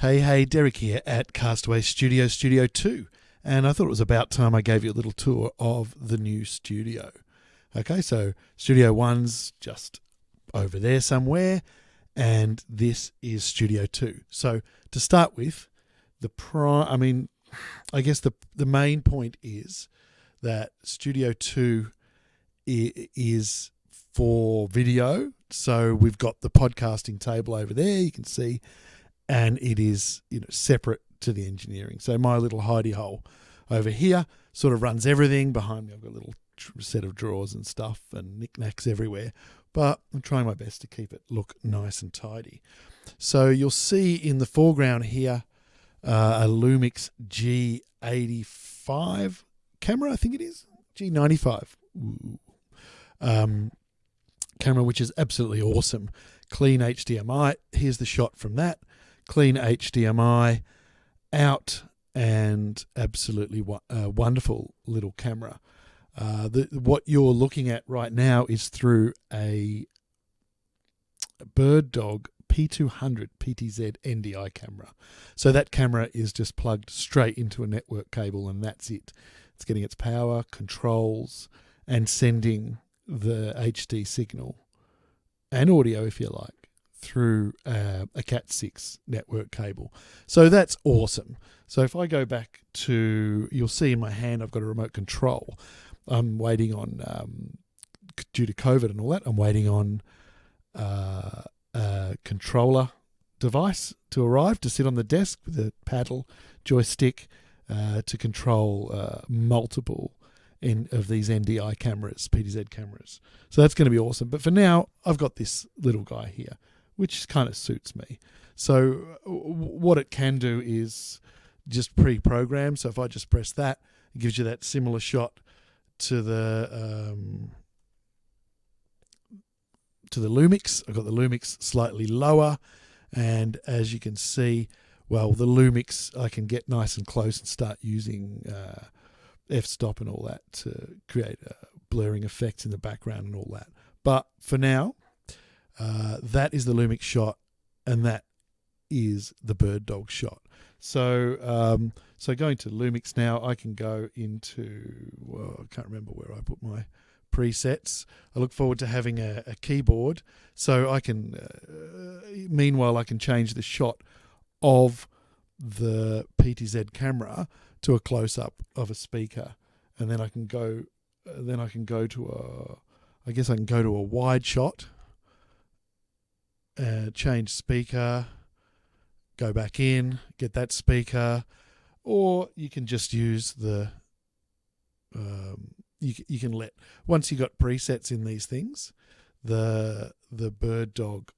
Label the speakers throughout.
Speaker 1: Hey, Derek here at Castaway Studio 2, and I thought it was about time I gave you a little tour of the new studio. Okay, so Studio 1's just over there somewhere, and this is Studio 2. So to start with, I guess the main point is that Studio 2 is for video. So we've got the podcasting table over there, you can see, and it is, separate to the engineering. So my little hidey hole over here sort of runs everything. Behind me I've got a little set of drawers and stuff and knickknacks everywhere, but I'm trying my best to keep it look nice and tidy. So you'll see in the foreground here a Lumix G95 camera, I think it is, G95 camera, which is absolutely awesome. Clean HDMI, here's the shot from that. Clean HDMI out, and absolutely wonderful little camera. What you're looking at right now is through a Birddog P200 PTZ NDI camera. So that camera is just plugged straight into a network cable, and that's it. It's getting its power, controls, and sending the HD signal and audio, if you like, through a Cat6 network cable. So that's awesome. So if I go back to, you'll see in my hand I've got a remote control. I'm waiting on, due to COVID and all that, I'm waiting on a controller device to arrive to sit on the desk with a paddle joystick to control multiple of these NDI cameras, PTZ cameras. So that's going to be awesome. But for now, I've got this little guy here, which kind of suits me. So what it can do is just pre-program. So if I just press that, it gives you that similar shot to the Lumix. I've got the Lumix slightly lower, and as you can see, well, the Lumix I can get nice and close and start using f-stop and all that to create blurring effects in the background and all that. But for now, that is the Lumix shot, and that is the Birddog shot. So so going to Lumix now, I can go into, well, I can't remember where I put my presets. I look forward to having a keyboard, so I can, meanwhile, I can change the shot of the PTZ camera to a close-up of a speaker, and then I can go to I can go to a wide shot, change speaker, go back in, get that speaker, or you can just use the you can let, once you got presets in these things, the Birddog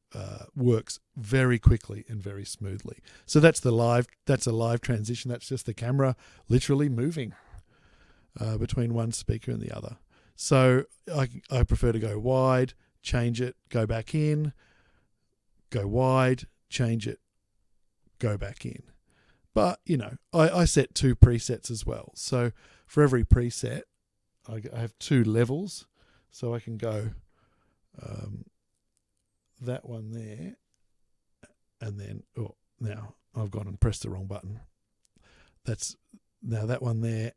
Speaker 1: works very quickly and very smoothly. So that's a live transition. That's just the camera literally moving between one speaker and the other. So I prefer to go wide, change it, go back in, go wide, change it, go back in. But, I set 2 presets as well. So for every preset, I have 2 levels. So I can go that one there, and then, now I've gone and pressed the wrong button. That's now that one there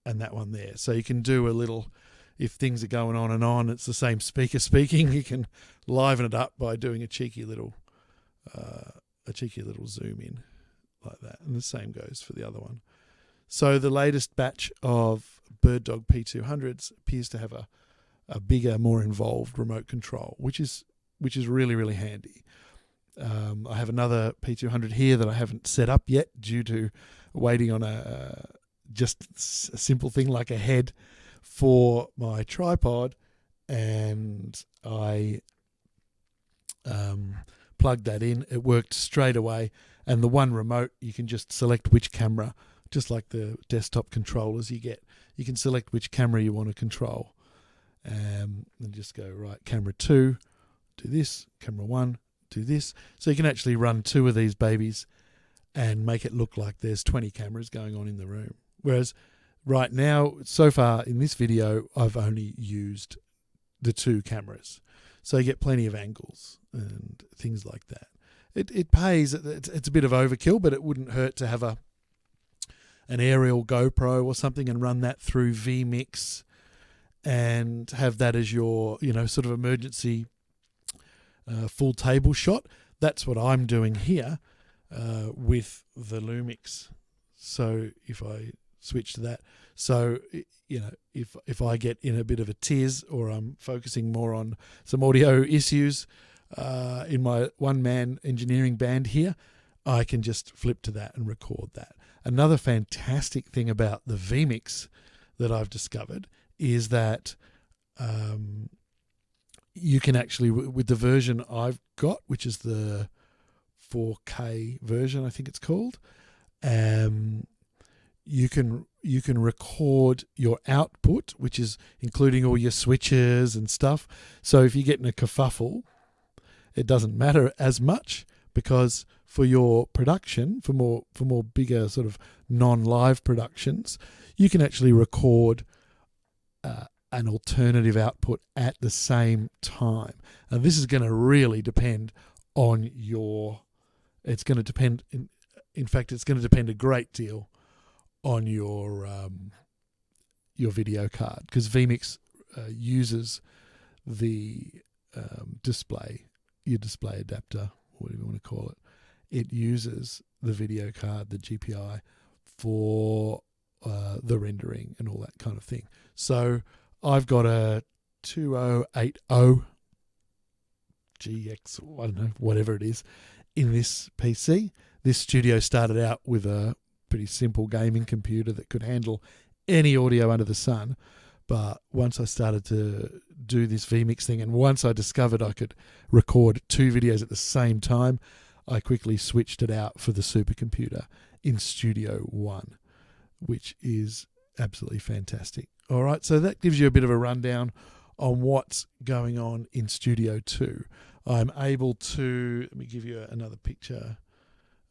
Speaker 1: and that one there. So you can do a little, if things are going on and on, it's the same speaker speaking, you can liven it up by doing a cheeky little zoom in like that. And the same goes for the other one. So the latest batch of Birddog P200s appears to have a bigger, more involved remote control, which is really, really handy. I have another P200 here that I haven't set up yet due to waiting on just a simple thing like a head for my tripod, and I plugged that in. It worked straight away, and the one remote, you can just select which camera, just like the desktop controllers you get. You can select which camera you want to control, and just go, right, camera 2, do this, camera 1, do this. So you can actually run 2 of these babies and make it look like there's 20 cameras going on in the room. Whereas right now, so far in this video, I've only used the 2 cameras. So you get plenty of angles and things like that. it pays. It's a bit of overkill, but it wouldn't hurt to have an aerial GoPro or something and run that through Vmix and have that as your, sort of emergency full table shot. That's what I'm doing here with the Lumix. So if I switch to that, so if I get in a bit of a tiz or I'm focusing more on some audio issues in my one-man engineering band here, I can just flip to that and record that. Another fantastic thing about the Vmix that I've discovered is that you can actually, with the version I've got, which is the 4K version, I think it's called, you can record your output, which is including all your switches and stuff. So if you get in a kerfuffle, it doesn't matter as much, because for your production, for more bigger sort of non-live productions, you can actually record an alternative output at the same time. And this is going to really depend on it's going to depend, in fact, it's going to depend a great deal on your video card, because Vmix uses the your display adapter, whatever you want to call it. It uses the video card, the GPI, for the rendering and all that kind of thing. So I've got a 2080 GX, I don't know, whatever it is, in this PC. This studio started out with a pretty simple gaming computer that could handle any audio under the sun. But once I started to do this Vmix thing, and once I discovered I could record 2 videos at the same time, I quickly switched it out for the supercomputer in Studio One, which is absolutely fantastic. All right, so that gives you a bit of a rundown on what's going on in Studio 2. I'm able to, let me give you another picture.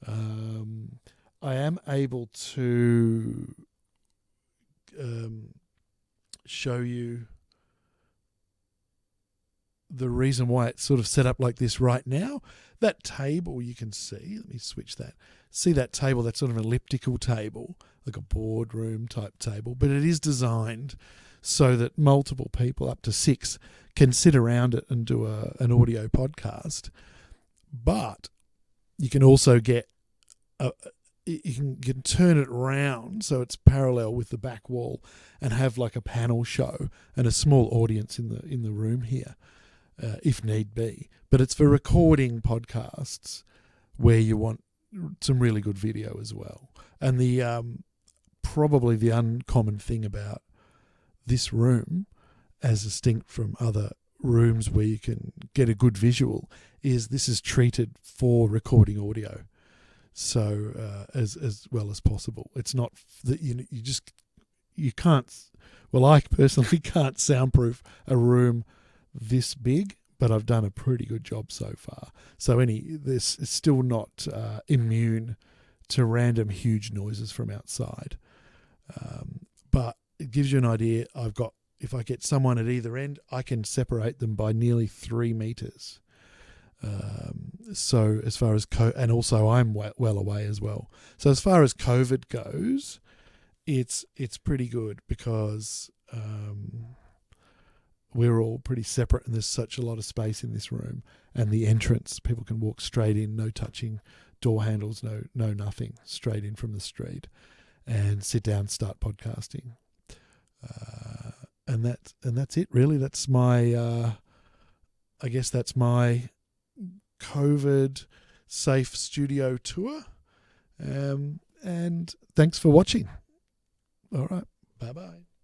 Speaker 1: I am able to show you the reason why it's sort of set up like this right now. That table you can see, let me switch that. See that table, that sort of elliptical table, like a boardroom type table, but it is designed so that multiple people, up to 6, can sit around it and do an audio podcast. But you can also get you can turn it around so it's parallel with the back wall and have like a panel show and a small audience in the room here, if need be. But it's for recording podcasts where you want some really good video as well. And the probably the uncommon thing about this room, as distinct from other rooms where you can get a good visual, is this is treated for recording audio. So as well as possible. It's not that you can't. Well, I personally can't soundproof a room this big, but I've done a pretty good job so far. So this is still not immune to random huge noises from outside, but it gives you an idea. If I get someone at either end, I can separate them by nearly 3 meters. So as far as and also I'm well away as well. So as far as COVID goes, it's pretty good because we're all pretty separate and there's such a lot of space in this room, and the entrance, people can walk straight in, no touching door handles, no nothing, straight in from the street and sit down, start podcasting. And that's it really. That's my I guess that's my COVID safe studio tour, and thanks for watching. All right, bye bye.